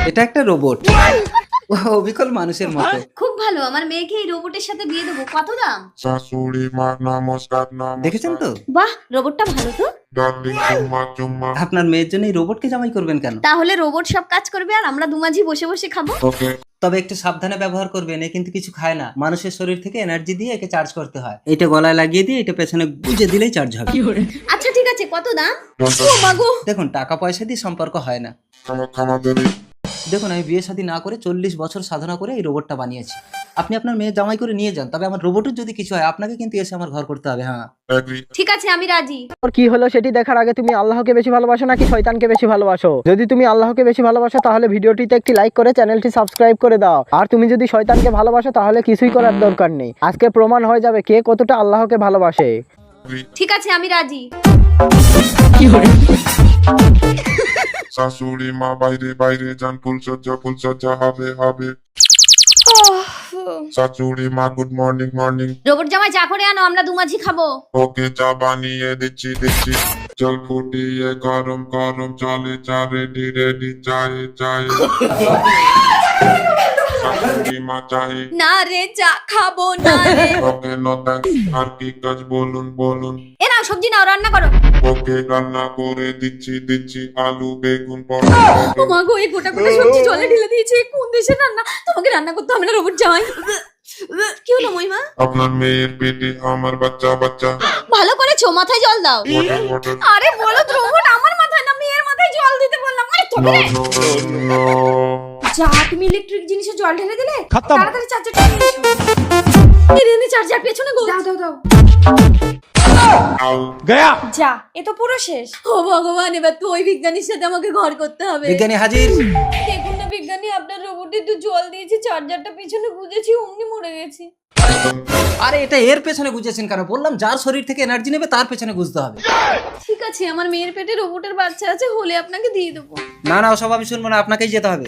এটা একটা রোবট, অবিকল মানুষের মতো। খুব ভালো, আমার মেয়েকে এই রোবটের সাথে বিয়ে দেবো। কত দাম? শাশুড়ি মা নমস্কার নমস্কার। দেখেছেন তো? বাহ, রোবটটা ভালো তো। ডার্লিং চুম্মা চুম্মা। আপনার মেয়ের জন্য এই রোবটকে জামাই করবেন কেন? তাহলে রোবট সব কাজ করবে আর আমরা দুমাঝি বসে বসে খাবো। ওকে। তবে একটু সাবধানে ব্যবহার করবেন, এ কিন্তু কিছু খায় না। মানুষের শরীর থেকে এনার্জি দিয়ে একে চার্জ করতে হয়। এটা গলায় লাগিয়ে দিয়ে এটা পেছনে গুজে দিলেই চার্জ হবে। আচ্ছা ঠিক আছে, কত দাম? ও মাগো, দেখুন, টাকা পয়সা দিয়ে সম্পর্ক হয় না। খামাদেরি। দেখুন, আমি বিয়ে শাদী না করে 40 বছর সাধনা করে এই রোবটটা বানিয়েছি। আপনি আপনার মেয়ে জামাই করে নিয়ে যান, তবে আমার রোবটের যদি কিছু হয় আপনাকে কিন্তু এসে আমার ঘর করতে হবে। হ্যাঁ, এগ্রি। ঠিক আছে, আমি রাজি। ওর কি হলো সেটি দেখার আগে তুমি আল্লাহকে বেশি ভালোবাসো নাকি শয়তানকে বেশি ভালোবাসো? যদি তুমি আল্লাহকে বেশি ভালোবাসো তাহলে ভিডিওটিতে একটি লাইক করে চ্যানেলটি সাবস্ক্রাইব করে দাও। আর তুমি যদি শয়তানকে ভালোবাসো তাহলে কিছুই করার দরকার নেই। আজকে প্রমাণ হয়ে যাবে কে কতটা আল্লাহকে ভালোবাসে। ঠিক আছে, আমি রাজি। শাশুড়ি মা বাইরে বাইরে যান, ফুলসজ্জা হবে হবে। শাশুড়ি মা গুড মর্নিং মর্নিং। রোবট জামাই চা করে আনো, আমরা দুমাঝি খাবো। ওকে চা বানিয়ে দিচ্ছি দিচ্ছি। জল ফুটিয়ে গরম গরম চলে চা রেডি রেডি চায়ে চায়ে। শাশুড়ি মা চায়ে। না রে, চা খাবো না রে। Okay no thanks. আর কি কাজ বলুন বলুন। এ নাও সবজি নাও, রান্না করো। ওকে রান্না করে দিচ্ছি দিচ্ছি আলু বেগুন ও পটল। মা গো, এই গোটা গোটা সবজি জলে ঢেলে দিয়েছে। কোন দেশের রান্না? তোমাকে রান্না করতে হবে না রোবট জামাই। কি হলো মহিমা? আপনার মেয়ের পেটে আমার বাচ্চা বাচ্চা। ভালো করেছো, মাথায় জল দাও। Water water. আরে বলো রোবট, আমার মাথায় না মেয়ের মাথায় জল দিতে বললাম। আরে নো তোকে নো নো। যা, তুমি ইলেকট্রিক জিনিসে জল ঢেলে দিলে। তাড়াতাড়ি চার্জারটা নিয়ে এসো। এনে চার্জার পেছনে গো। দাও দাও দাও। আউ। যা, এ তো পুরো শেষ। ও ভগবান, এবার তো ওই বিজ্ঞানীর সাথে আমাকে ঘর করতে হবে। বিজ্ঞানী হাজির। দেখুন না বিজ্ঞানী, আপনার রোবটে তো জল দিয়েছি, চার্জারটা পেছনে গুজেছি, অমনি মরে গেছি। আরে এটা এর পেছনে গুজেছেন কেন? বললাম যার শরীর থেকে এনার্জি নেবে তার পেছনে গুজতে হবে। ঠিক আছে, আমার মেয়ের পেটে রোবটের বাচ্চা আছে, হলে আপনাকে দিয়ে দেবো। না না, ওসব আমি শুনবো না, আপনাকেই যেতে হবে।